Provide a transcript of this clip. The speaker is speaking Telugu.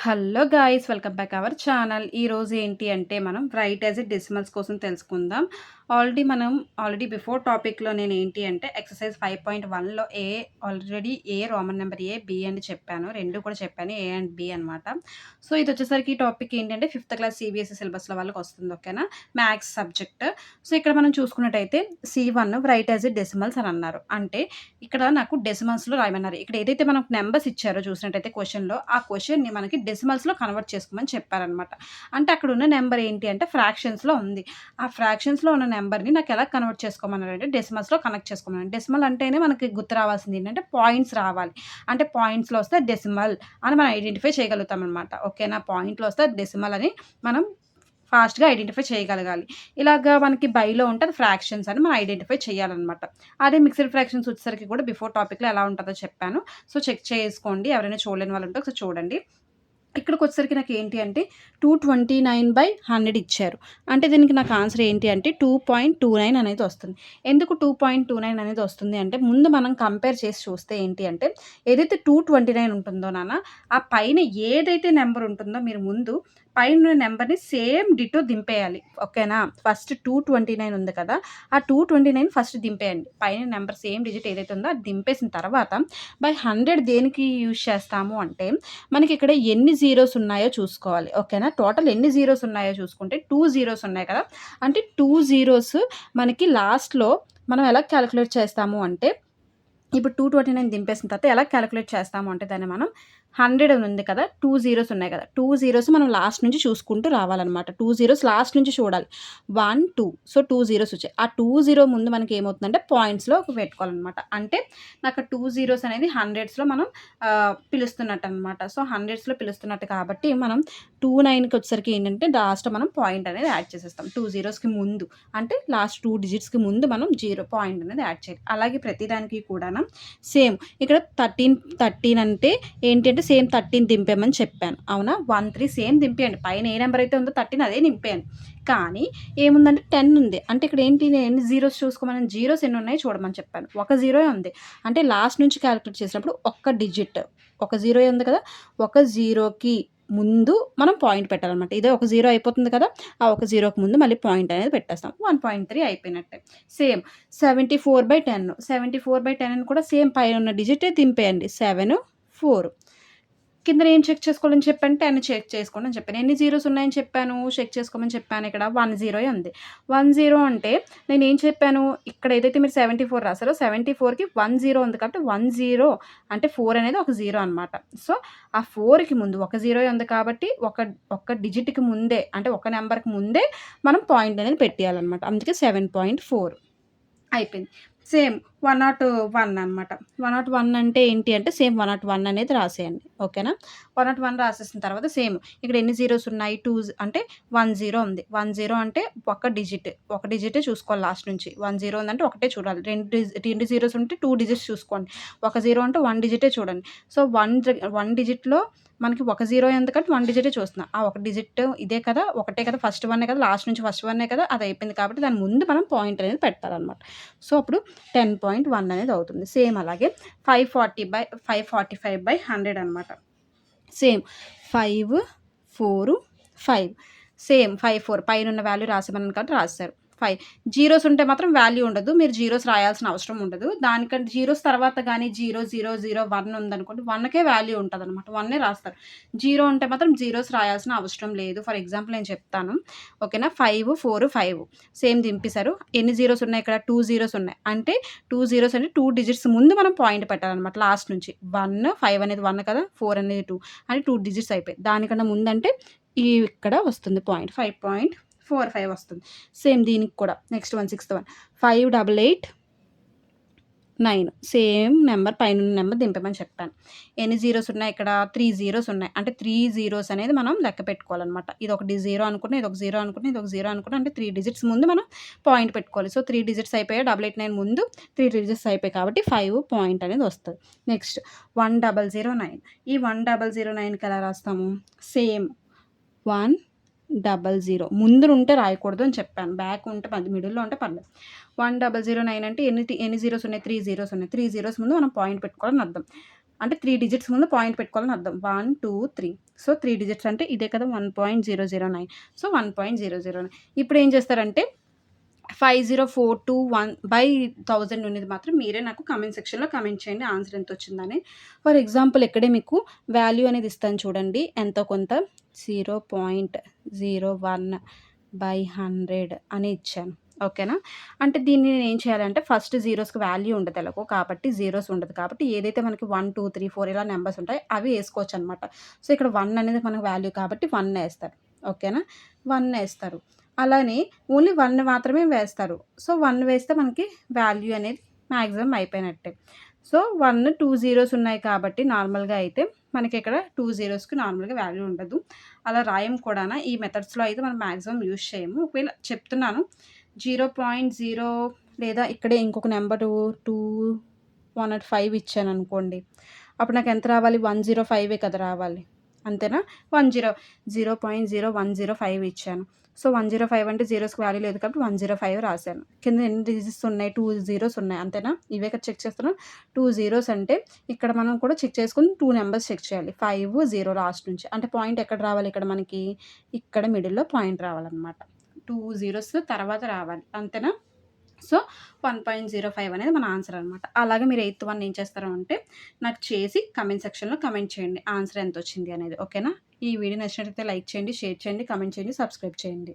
Hello guys, welcome back our channel. ఈరోజు ఏంటి అంటే మనం రైట్ యాజ్ ఎ డెసిమల్స్ కోసం తెలుసుకుందాం. ఆల్రెడీ బిఫోర్ టాపిక్లో నేను ఏంటి అంటే ఎక్సర్సైజ్ 5.1లో A Roman number A B అని చెప్పాను. రెండు కూడా చెప్పాను, ఏ అండ్ బి అనమాట. సో ఇది వచ్చేసరికి ఈ టాపిక్ ఏంటంటే 5th క్లాస్ సిబిఎస్ఈ సిలబస్లో వాళ్ళకి వస్తుంది, ఓకేనా, మ్యాథ్స్ సబ్జెక్ట్. సో ఇక్కడ మనం చూసుకున్నట్టయితే C1 right as a decimals అని అన్నారు. అంటే ఇక్కడ నాకు డెసిమల్స్లో రాయమన్నారు. ఇక్కడ ఏదైతే మనకు నెంబర్స్ ఇచ్చారో చూసినట్టయితే క్వశ్చన్లో, ఆ క్వశ్చన్ని మనకి డెసిమల్స్లో కన్వర్ట్ చేసుకోమని చెప్పారనమాట. అంటే అక్కడ ఉన్న నెంబర్ ఏంటి అంటే ఫ్రాక్షన్స్లో ఉంది. ఆ ఫ్రాక్షన్స్లో ఉన్న నెంబర్ని నాకు ఎలా కన్వర్ట్ చేసుకోమన్నారంటే డెసిమల్స్లో కనెక్ట్ చేసుకోమన్నారు. డెసిమల్ అంటేనే మనకి గుర్తు రావాల్సింది ఏంటంటే పాయింట్స్ రావాలి. అంటే పాయింట్స్లో వస్తే డెసిమల్ అని మనం ఐడెంటిఫై చేయగలుగుతాం అనమాట. ఓకేనా, పాయింట్లో వస్తే డెసిమల్ అని మనం ఫాస్ట్గా ఐడెంటిఫై చేయగలగాలి. ఇలాగా మనకి బైలో ఉంటే అది ఫ్రాక్షన్స్ అని మనం ఐడెంటిఫై చేయాలన్నమాట. అదే మిక్స్డ్ ఫ్రాక్షన్స్ వచ్చేసరికి కూడా బిఫోర్ టాపిక్లో ఎలా ఉంటుందో చెప్పాను. సో చెక్ చేసుకోండి, ఎవరైనా చూడలేని వాళ్ళు ఉంటే ఒకసారి చూడండి. ఇక్కడికి వచ్చేసరికి నాకు ఏంటి అంటే 229/100 ఇచ్చారు. అంటే దీనికి నాకు ఆన్సర్ ఏంటి అంటే 2.29 అనేది వస్తుంది. ఎందుకు 2.29 అనేది వస్తుంది అంటే ముందు మనం కంపేర్ చేసి చూస్తే ఏంటి అంటే ఏదైతే 229 ఉంటుందో నాన్న, ఆ పైన ఏదైతే నెంబర్ ఉంటుందో మీరు ముందు పైన నెంబర్ని సేమ్ డిటో దింపేయాలి. ఓకేనా, ఫస్ట్ 229 ఉంది కదా, ఆ 229 ఫస్ట్ దింపేయండి. పైన నెంబర్ సేమ్ డిజిట్ ఏదైతే ఉందో అది దింపేసిన తర్వాత బై 100 దేనికి యూజ్ చేస్తాము అంటే మనకి ఇక్కడ ఎన్ని జీరోస్ ఉన్నాయో చూసుకోవాలి. ఓకేనా, టోటల్ ఎన్ని జీరోస్ ఉన్నాయో చూసుకుంటే 2 జీరోస్ ఉన్నాయి కదా, అంటే 2 జీరోస్ మనకి లాస్ట్లో మనం ఎలా క్యాలిక్యులేట్ చేస్తాము అంటే ఇప్పుడు 229 దింపేసిన తర్వాత ఎలా క్యాలిక్యులేట్ చేస్తాము అంటే దాన్ని మనం 100 ఉంది కదా, 2 జీరోస్ ఉన్నాయి కదా, 2 జీరోస్ మనం లాస్ట్ నుంచి చూసుకుంటూ రావాలన్నమాట. 2 జీరోస్ లాస్ట్ నుంచి చూడాలి. 1 2, సో 2 జీరోస్ వచ్చాయి. ఆ 2 జీరో ముందు మనకి ఏమవుతుందంటే పాయింట్స్లో పెట్టుకోవాలన్నమాట. అంటే నాకు 2 జీరోస్ అనేది హండ్రెడ్స్లో మనం పిలుస్తున్నట్టు అనమాట. సో హండ్రెడ్స్లో పిలుస్తున్నట్టు కాబట్టి మనం 29కి వచ్చేసరికి ఏంటంటే లాస్ట్ మనం పాయింట్ అనేది యాడ్ చేసేస్తాం. 2 జీరోస్కి ముందు అంటే లాస్ట్ 2 డిజిట్స్కి ముందు మనం జీరో పాయింట్ అనేది యాడ్ చేయాలి. అలాగే ప్రతిదానికి కూడా సేమ్ ఇక్కడ 13 అంటే ఏంటి అంటే సేమ్ 13 దింపేమని చెప్పాను, అవునా. 1 3 సేమ్ దింపేయండి. పైన ఏ నెంబర్ అయితే ఉందో 13 అదే నింపేయండి. కానీ ఏముందంటే 10 ఉంది. అంటే ఇక్కడ ఏంటి, ఎన్ని జీరోస్ చూసుకోమని, జీరోస్ ఎన్ని ఉన్నాయి చూడమని చెప్పాను. ఒక జీరో ఉంది. అంటే లాస్ట్ నుంచి క్యాలిక్యులేట్ చేసినప్పుడు ఒక్క డిజిట్, ఒక జీరో ఉంది కదా, ఒక జీరోకి ముందు మనం పాయింట్ పెట్టాలన్నమాట. ఇదే ఒక జీరో అయిపోతుంది కదా, ఆ ఒక జీరోకి ముందు మళ్ళీ పాయింట్ అనేది పెట్టేస్తాం. 1.3 అయిపోయినట్టే. సేమ్ 74/10, 74/10 అని కూడా సేమ్ పైన ఉన్న డిజిటే దింపేయండి. 7 4 కింద ఏం చెక్ చేసుకోవాలని చెప్పాను, 10 చెక్ చేసుకోండి అని చెప్పాను. ఎన్ని జీరోస్ ఉన్నాయని చెప్పాను, చెక్ చేసుకోమని చెప్పాను. ఇక్కడ 1 జీరో ఉంది. 1 జీరో అంటే నేను ఏం చెప్పాను, ఇక్కడ ఏదైతే మీరు 74 రాసారో 74కి 1 జీరో ఉంది కాబట్టి 1 జీరో అంటే 4 అనేది ఒక జీరో అనమాట. సో ఆ 4కి ముందు ఒక జీరో ఉంది కాబట్టి ఒక డిజిట్కి ముందే, అంటే ఒక నెంబర్కి ముందే మనం పాయింట్ అనేది పెట్టేయాలన్నమాట. అందుకే 7.4 అయిపోయింది. సేమ్ 101 అనమాట. 101 అంటే ఏంటి అంటే సేమ్ 101 అనేది రాసేయండి. ఓకేనా, 101 రాసేసిన తర్వాత సేమ్ ఇక్కడ ఎన్ని జీరోస్ ఉన్నాయి, 2 అంటే 1 జీరో ఉంది. 1 జీరో అంటే ఒక డిజిటే చూసుకోవాలి లాస్ట్ నుంచి. 1 జీరో ఉందంటే ఒకటే చూడాలి. రెండు జీరోస్ ఉంటే 2 డిజిట్స్ చూసుకోండి. ఒక జీరో అంటే 1 డిజిటే చూడండి. సో 1 డిజిట్లో మనకి ఒక జీరో ఎందుకంటే 1 డిజిటే చూస్తున్నా. ఆ ఒక డిజిట్ ఇదే కదా, ఒకటే కదా, ఫస్ట్ వన్నే కదా, లాస్ట్ నుంచి ఫస్ట్ వన్నే కదా, అది అయిపోయింది కాబట్టి దాని ముందు మనం పాయింట్ అనేది పెట్టాలన్నమాట. సో అప్పుడు 10.1 అనేది అవుతుంది. సేమ్ అలాగే 545/100 అనమాట. సేమ్ 5 4 5 సేమ్ 5 4 పైన ఉన్న వాల్యూ రాసేమన్నాను కాబట్టి రాశారు. 5 జీరోస్ ఉంటే మాత్రం వాల్యూ ఉండదు, మీరు జీరోస్ రాయాల్సిన అవసరం ఉండదు. దానికంటే జీరోస్ తర్వాత కానీ 0 0 0 1 ఉందనుకోండి, 1కే వాల్యూ ఉంటుంది అనమాట, 1నే రాస్తారు. జీరో ఉంటే మాత్రం జీరోస్ రాయాల్సిన అవసరం లేదు. ఫర్ ఎగ్జాంపుల్ నేను చెప్తాను, ఓకేనా. 5 4 5 సేమ్ దింపేశారు. ఎన్ని జీరోస్ ఉన్నాయి ఇక్కడ, 2 జీరోస్ ఉన్నాయి. అంటే 2 జీరోస్ అంటే 2 డిజిట్స్ ముందు మనం పాయింట్ పెట్టాలన్నమాట లాస్ట్ నుంచి. 1 5 అనేది 1 కదా, 4 అనేది 2 అంటే 2 డిజిట్స్ అయిపోయి దానికన్నా ముందంటే ఇక్కడ వస్తుంది పాయింట్ 5.45 వస్తుంది. సేమ్ దీనికి కూడా నెక్స్ట్ 161 588 సేమ్ నెంబర్ పైన నెంబర్ దింపమని చెప్పాను. ఎన్ని జీరోస్ ఉన్నాయి ఇక్కడ, 3 జీరోస్ ఉన్నాయి. అంటే 3 జీరోస్ అనేది మనం లెక్క పెట్టుకోవాలన్నమాట. ఇది ఒక జీరో అనుకుంటే, ఇది ఒక జీరో అనుకుంటే, ఇది ఒక జీరో అనుకుంటే, అంటే 3 డిజిట్స్ ముందు మనం పాయింట్ పెట్టుకోవాలి. సో 3 డిజిట్స్ అయిపోయాయి, 889 ముందు 3 డిజిట్స్ అయిపోయాయి కాబట్టి 5 పాయింట్ అనేది వస్తుంది. నెక్స్ట్ 1009. ఈ 1009కి ఎలా రాస్తాము, సేమ్ 100 ముందు ఉంటే రాయకూడదు అని చెప్పాను. బ్యాక్ ఉంటే మిడిల్లో ఉంటే పర్లేదు. 1009 అంటే ఎన్ని జీరోస్ ఉన్నాయి, 3 జీరోస్ ఉన్నాయి. 3 జీరోస్ ముందు మనం పాయింట్ పెట్టుకోవాలని అర్థం. అంటే 3 డిజిట్స్ ముందు పాయింట్ పెట్టుకోవాలని అర్థం. 1, 2, 3. సో, 3 డిజిట్స్ అంటే ఇదే కదా 1.009. సో, 1.009. ఇప్పుడేం చేస్తారంటే 50,421/1000 ఉన్నది మాత్రం మీరే నాకు కామెంట్ సెక్షన్‌లో కామెంట్ చేయండి ఆన్సర్ ఎంతొచ్చిందని. ఫర్ ఎగ్జాంపుల్ ఇక్కడే మీకు వాల్యూ అనేది ఇస్తాను చూడండి. ఎంతో కొంత 0.01/100 అని ఇచ్చాను. ఓకేనా? అంటే దీన్ని నేనేం చేయాలంటే ఫస్ట్ జీరోస్‌కి వాల్యూ ఉండదు ఎలాగో కాబట్టి జీరోస్ ఉండదు కాబట్టి ఏదైతే మనకి 1, 2, 3, 4 ఇలా నంబర్స్ ఉంటాయో అవి ఏసుకోవచ్చనమాట. సో, ఇక్కడ 1 అనేది మనకు వాల్యూ కాబట్టి 1 ఏస్తారు. ఓకేనా? 1 ఏస్తారు. అలానే ఓన్లీ 1 మాత్రమే వేస్తారు. సో, 1 వేస్తే మనకి వాల్యూ అనేది మాక్సిమం అయిపోయినట్టే. సో, 1, 2 జీరోస్ ఉన్నాయి కాబట్టి నార్మల్‌గా అయితే మనకిక్కడ 2 జీరోస్‌కి నార్మల్‌గా వాల్యూ ఉండదు. అలా రాయం కూడాన. ఈ మెథడ్స్‌లో అయితే మనం మాక్సిమం యూజ్ చేయము. ఒకవేళ చెప్తున్నాను 0.0 లేదా ఇక్కడే ఇంకొక నంబరు 105 ఇచ్చాననుకోండి. అప్పుడు నాకెంత రావాలి? 105 కదా రావాలి. అంతేనా? 0.0105 ఇచ్చాను. సో, 105 అంటే జీరోస్‌కి వాల్యూ లేదు కాబట్టి 105 రాశాను. కింద ఎన్ని డిజిట్స్ ఉన్నాయి? 2 జీరోస్ ఉన్నాయి. అంతేనా? ఇవే కదా చెక్ చేస్తున్నాం. 2 జీరోస్ అంటే ఇక్కడ మనం కూడా చెక్ చేసుకొని 2 నంబర్స్ చెక్ చేయాలి. 5, 0 లాస్ట్ నుంచి. అంటే పాయింట్ ఎక్కడ రావాలి ఇక్కడ మనకి? ఇక్కడ మిడిల్‌లో పాయింట్ రావాలనమాట. 2 జీరోస్ తర్వాత రావాలి. అంతేనా? సో, 1.05 అనేది మన ఆన్సర్ అనమాట. అలాగే మీరు ఎయిత్ వన్ ఏం చేస్తారు అంటే నాకు చేసి కామెంట్ సెక్షన్‌లో కామెంట్ చేయండి. ఆన్సర్ ఎంతొచ్చింది అనేది. ఓకేనా? ఈ వీడియో నచ్చినట్లయితే లైక్ చేయండి, షేర్ చేయండి, కామెంట్ చేయండి, సబ్స్క్రైబ్ చేయండి.